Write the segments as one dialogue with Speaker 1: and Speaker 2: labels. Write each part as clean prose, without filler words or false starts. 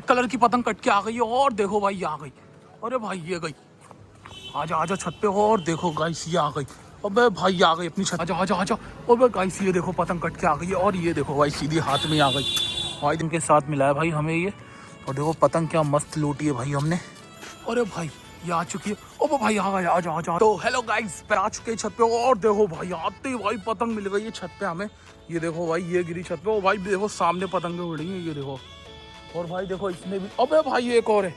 Speaker 1: Colour की पतंग cut के आ गई है और देखो भाई आ गई। अरे भाई ये गई, आजा आजा छत पे और देखो गाइस ये आ गई। अबे भाई आ गई अपनी छत, आजा आजा आजा। अबे गाइस ये देखो पतंग कट के आ गई है और ये देखो भाई सीधी हाथ में आ गई भाई। इनके साथ मिला है भाई हमें ये, और देखो पतंग क्या मस्त लूटी है भाई हमने। अरे भाई ये आ चुकी है। ओ भाई आ गया, आजा आजा। तो हेलो गाइस, पर आ चुके हैं छत पे और देखो भाई आते ही भाई पतंग मिल गई है छत पे हमें। ये देखो भाई ये गिरी छत पे। ओ भाई देखो सामने पतंगें उड़ रही हैं, ये देखो। और भाई देखो इसमें भी, अबे भाई एक और है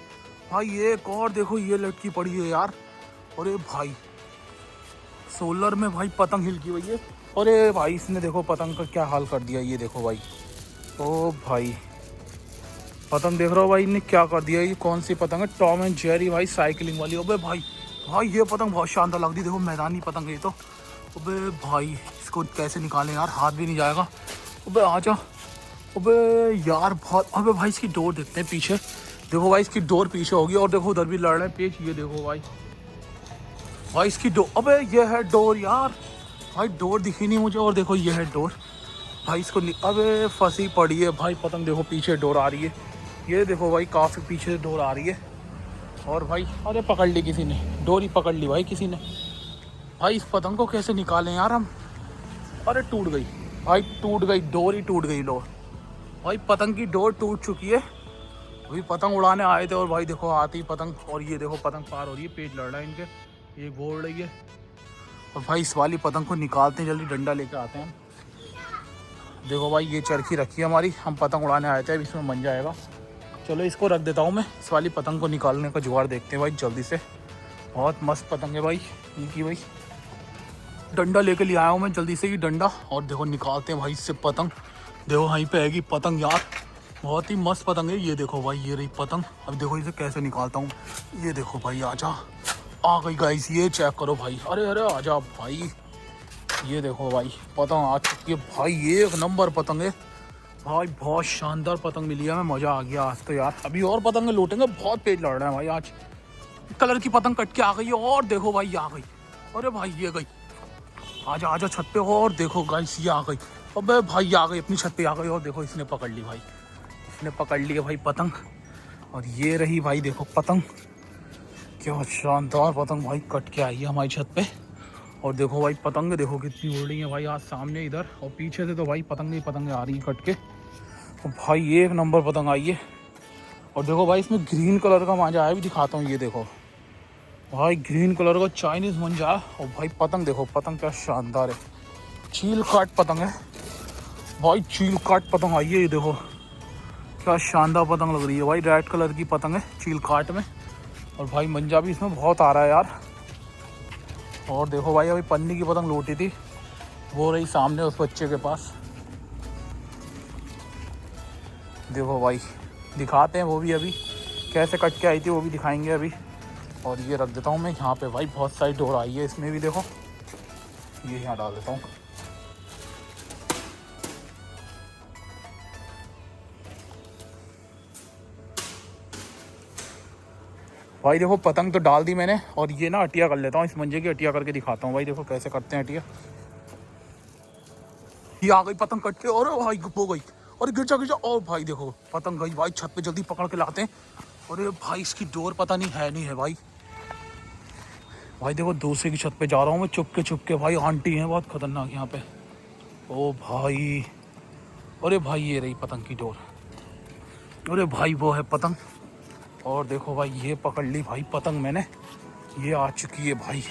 Speaker 1: भाई, एक और देखो ये लटकी पड़ी है यार। अरे भाई सोलर में भाई पतंग हिलकी हुई है। अरे भाई इसने देखो पतंग का क्या हाल कर दिया, ये देखो भाई। ओ भाई पतंग देख रहे हो भाई, इन्हें क्या कर दिया। ये कौन सी पतंग है? टॉम एंड जेरी भाई, साइकिलिंग वाली। अबे भाई भाई ये पतंग बहुत शानदार लग रही, देखो मैदानी पतंग है ये तो। अबे भाई इसको कैसे निकालें यार, हाथ भी नहीं जाएगा। अबे आजा। अबे यार बहुत, अबे भाई इसकी डोर देखते हैं पीछे। देखो भाई इसकी डोर पीछे होगी और देखो उधर भी लड़ रहे हैं पेच, ये देखो भाई। भाई इसकी डोर, अबे ये है डोर यार। भाई डोर दिखी नहीं मुझे, और देखो ये है डोर भाई। इसको अबे फंसी पड़ी है भाई पतंग, देखो पीछे डोर आ रही है। ये देखो भाई काफ़ी पीछे डोर आ रही है। और भाई अरे पकड़ ली किसी ने, डोर ही पकड़ ली भाई किसी ने। भाई इस पतंग को कैसे निकालें यार हम। अरे टूट गई भाई, टूट गई डोर ही टूट गई। डोर भाई पतंग की डोर टूट चुकी है। अभी पतंग उड़ाने आए थे और भाई देखो आती ही पतंग, और ये देखो पतंग पार हो रही है, पेज लड़ रहा है इनके, ये बोल रही है। और भाई इस वाली पतंग को निकालते हैं, जल्दी डंडा लेके आते हैं। देखो भाई ये चरखी रखी है हमारी, हम पतंग उड़ाने आए थे, अब इसमें बन जाएगा। चलो इसको रख देता हूँ मैं, इस वाली पतंग को निकालने का जुगाड़ देखते हैं भाई जल्दी से। बहुत मस्त पतंग है भाई इनकी भाई। डंडा लेके ले आया हूँ मैं जल्दी से ही डंडा, और देखो निकालते हैं भाई इससे पतंग। देखो वहीं पे आएगी पतंग यार, बहुत ही मस्त पतंग है। ये देखो भाई ये रही पतंग। अब देखो इसे कैसे निकालता हूँ। ये देखो भाई आजा, आ गई गाइस, ये चेक करो भाई। अरे अरे आजा भाई, ये देखो भाई पतंग आ चुकी है भाई। एक नंबर पतंग है भाई, बहुत शानदार पतंग मिली है, हमें मज़ा आ गया आज तो यार। अभी और पतंगे लूटेंगे, बहुत पेज लड़ रहे हैं भाई आज। कलर की पतंग कट के आ गई है और देखो भाई आ गई। अरे भाई ये गई, आजा आजा छत पे और देखो गाइस ये आ गई। अबे भाई आ गई अपनी छत पे आ गई, और देखो इसने पकड़ ली भाई, इसने पकड़ ली है भाई पतंग। और ये रही भाई देखो पतंग, क्या शानदार पतंग भाई कट के आई है हमारी छत पे। और देखो भाई पतंग देखो कितनी उड़ रही है भाई आज, सामने इधर और पीछे से तो भाई पतंग ही पतंगे आ रही है कट के। और भाई एक नंबर पतंग आई है। और देखो भाई इसमें ग्रीन कलर का मांझा है, भी दिखाता हूँ। ये देखो भाई ग्रीन कलर का चाइनीज़ मांझा है। और भाई पतंग देखो, पतंग क्या शानदार है, चील काट पतंग है भाई, चील काट पतंग आई है। ये देखो क्या शानदार पतंग लग रही है भाई, रेड कलर की पतंग है चील काट में। और भाई मंजा भी इसमें बहुत आ रहा है यार। और देखो भाई अभी पन्नी की पतंग लूटी थी, वो रही सामने उस बच्चे के पास। देखो भाई दिखाते हैं वो भी, अभी कैसे कट के आई थी वो भी दिखाएंगे अभी। और ये रख देता हूँ मैं यहाँ पे भाई, बहुत सारी डोर आई है इसमें भी, देखो ये यहाँ डाल देता हूँ। भाई देखो पतंग तो डाल दी मैंने, और ये ना अटिया कर लेता हूँ, इस मंजे की अटिया करके दिखाता हूँ भाई। देखो कैसे करते हैं अटिया। ये आ गई पतंग कट के, और भाई हो गई, और गिरजा गिरजा। और भाई देखो पतंग गई भाई छत पे, जल्दी पकड़ के लाते हैं। अरे भाई इसकी डोर पता नहीं है नहीं है भाई। भाई देखो दूसरे की छत पे जा रहा हूँ मैं चुप के भाई, आंटी हैं बहुत खतरनाक यहाँ पे। ओ भाई, अरे भाई ये रही पतंग की डोर। अरे भाई वो है पतंग, और देखो भाई ये पकड़ ली भाई पतंग मैंने, ये आ चुकी है भाई।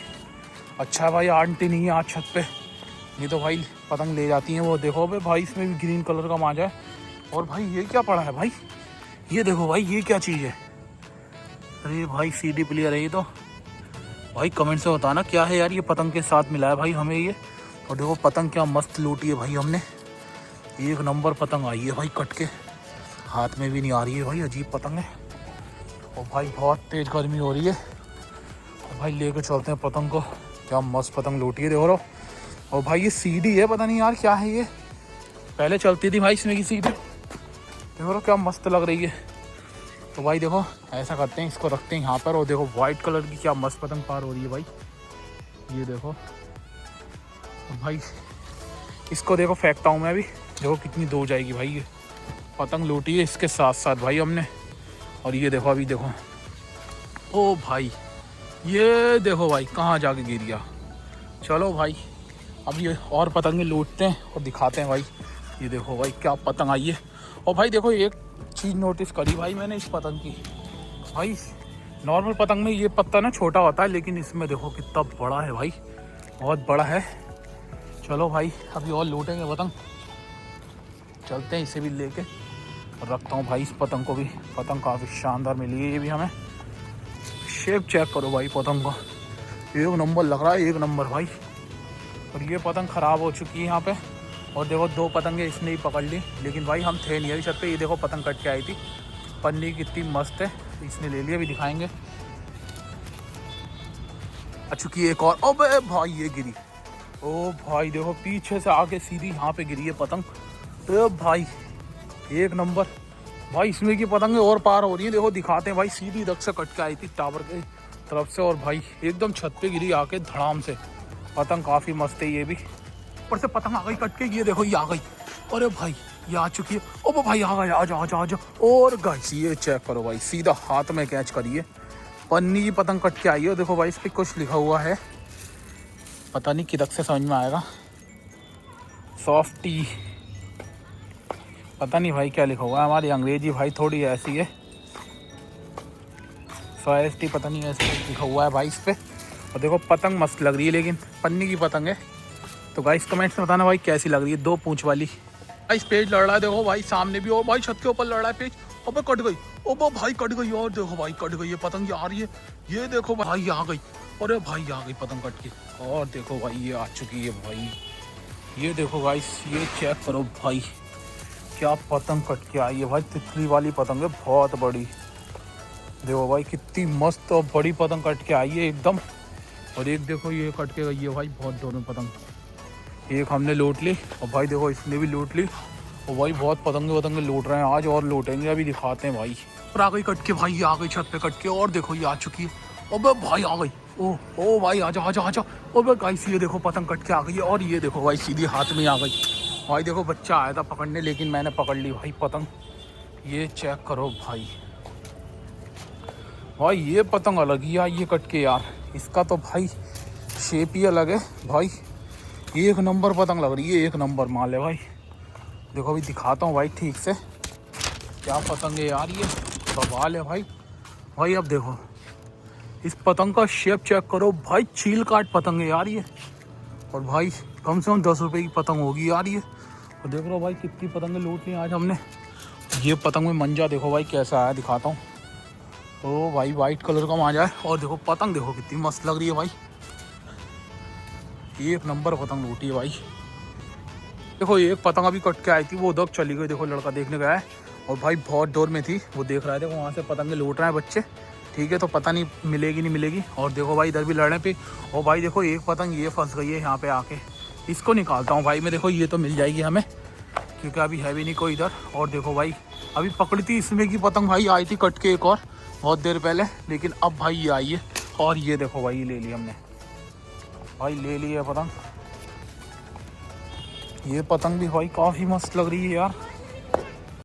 Speaker 1: अच्छा है भाई आंटी नहीं है आज छत पे, नहीं तो भाई पतंग ले जाती हैं वो। देखो भाई इसमें भी ग्रीन कलर का मांझा है। और भाई ये क्या पड़ा है भाई, ये देखो भाई ये क्या चीज़ है। अरे भाई CD प्लेयर है ये तो। भाई कमेंट से बताना क्या है यार, ये पतंग के साथ मिला है भाई हमें ये। और देखो पतंग क्या मस्त लूटी है भाई हमने, एक नंबर पतंग आई है भाई कट के, हाथ में भी नहीं आ रही है भाई, अजीब पतंग है। और भाई बहुत तेज़ गर्मी हो रही है, और भाई लेके चलते हैं पतंग को। क्या मस्त पतंग लूटी है देखो रो। और भाई ये CD है, पता नहीं यार क्या है ये, पहले चलती थी भाई इसमें की CD, देखो क्या मस्त लग रही है। तो भाई देखो ऐसा करते हैं, इसको रखते हैं यहाँ पर। और देखो वाइट कलर की क्या मस्त पतंग पार हो रही है भाई, ये देखो। तो भाई इसको देखो फेंकता हूँ मैं अभी, देखो कितनी दूर जाएगी भाई। ये पतंग लूटी है इसके साथ साथ भाई हमने, और ये देखो अभी देखो, ओ भाई ये देखो भाई कहाँ जाके गिर गया। चलो भाई अब ये और पतंगे लूटते हैं और दिखाते हैं भाई। ये देखो भाई क्या पतंग आई है। और भाई देखो एक चीज़ नोटिस करी भाई मैंने इस पतंग की। भाई नॉर्मल पतंग में ये पत्ता ना छोटा होता है, लेकिन इसमें देखो कितना बड़ा है भाई, बहुत बड़ा है। चलो भाई अभी और लूटेंगे पतंग, चलते हैं इसे भी लेके और रखता हूँ भाई इस पतंग को भी। पतंग काफ़ी शानदार मिली है ये भी हमें। शेप चेक करो भाई पतंग का, एक नंबर लग रहा है, एक नंबर भाई। और ये पतंग ख़राब हो चुकी है यहाँ पे। और देखो 2 पतंगे इसने ही पकड़ ली, लेकिन भाई हम थे नहीं अभी छत पे। ये देखो पतंग कट के आई थी, पन्नी कितनी मस्त है, इसने ले लिया, अभी दिखाएंगे। आ चुकी है एक और। ओ भाई ये गिरी, ओ भाई देखो पीछे से आके सीधी यहाँ पे गिरी है पतंग। तो भाई एक नंबर भाई, इसमें की पतंगे और पार हो रही है, देखो दिखाते हैं भाई। सीधी रख से कट के आई थी टावर के तरफ से, और भाई एकदम छत पे गिरी आके धड़ाम से। पतंग काफ़ी मस्त है ये भी। ऊपर से पतंग आ गई कट के, ये देखो ये आ गई। अरे भाई ये आ चुकी है। ओ भाई आ गया, आजा आजा आजा। और गाइस ये चेक करो भाई, सीधा हाथ में कैच करिए, पन्नी की पतंग कट के आई है। देखो भाई इस पर कुछ लिखा हुआ है, पता नहीं किधर से समझ में आएगा। सॉफ्टी, पता नहीं भाई क्या लिखा हुआ है। हमारी अंग्रेजी भाई थोड़ी ऐसी है, सॉफ्टी पता नहीं ऐसे लिखा हुआ है भाई इस पर। और देखो पतंग मस्त लग रही है, लेकिन पन्नी की पतंग है। तो गाइस कमेंट्स में बताना भाई कैसी लग रही है, 2 पूंछ वाली। गाइस पेज लड़ रहा है देखो भाई सामने भी, और भाई छत के ऊपर लड़ रहा है पेज। अबे कट गई, ओ भाई कट गई। और देखो भाई कट गई, ये पतंग आ रही है, ये देखो भाई आ गई। अरे भाई आ गई पतंग कट के। और देखो भाई ये आ चुकी है भाई, ये देखो गाइस ये चेक करो भाई, क्या पतंग कट के आई है भाई। तितली वाली पतंग है, बहुत बड़ी। देखो भाई कितनी मस्त और बड़ी पतंग कट के आई है एकदम। और एक देखो ये कट के गई है भाई, बहुत दोनों पतंग। एक हमने लूट ली, और भाई देखो इसने भी लूट ली। और भाई बहुत पतंगे लूट रहे हैं आज, और लूटेंगे अभी दिखाते हैं भाई। और आ गई कट के भाई, ये आ गई छत पे कट के। और देखो ये आ चुकी है, अबे भाई आ गई। ओ भाई आजा आजा आजा। अबे गाइस ये देखो पतंग कट के आ गई है, और ये देखो भाई सीधी हाथ में आ गई। भाई देखो बच्चा आया था पकड़ने, लेकिन मैंने पकड़ ली भाई पतंग। ये चेक करो भाई, भाई ये पतंग अलग ही आई ये कट के यार। इसका तो भाई शेप ही अलग है भाई, एक नंबर पतंग लग रही है, एक नंबर माल है भाई। देखो अभी दिखाता हूँ भाई ठीक से, क्या पतंग है यार ये, बवाल है भाई। भाई अब देखो इस पतंग का शेप चेक करो भाई, चील काट पतंग है यार ये। और भाई कम से कम 10 रुपये की पतंग होगी यार ये। और देख लो भाई कितनी पतंगें लूट ली आज हमने। ये पतंग में मंजा देखो भाई कैसा आया, दिखाता हूँ। ओ भाई वाइट कलर का मांझा है, और देखो पतंग देखो कितनी मस्त लग रही है भाई, एक नंबर पतंग लूटी है भाई। देखो एक पतंग अभी कट के आई थी, वो उधर चली गई, देखो लड़का देखने गया है। और भाई बहुत दूर में थी, वो देख रहा है, देखो वहाँ से पतंगे लूट रहे हैं बच्चे। ठीक है, तो पता नहीं मिलेगी नहीं मिलेगी। और देखो भाई इधर भी लड़ने पे। और भाई देखो एक पतंग ये फंस गई है यहाँ पे आके, इसको निकालता हूँ भाई मैं। देखो ये तो मिल जाएगी हमें, क्योंकि अभी है भी नहीं कोई इधर। और देखो भाई अभी पकड़ी थी इसमें की पतंग भाई आई थी कट के एक और बहुत देर पहले, लेकिन अब भाई ये आई है। और ये देखो भाई ले ली हमने भाई, ले ली है पतंग। ये पतंग भी भाई काफ़ी मस्त लग रही है यार।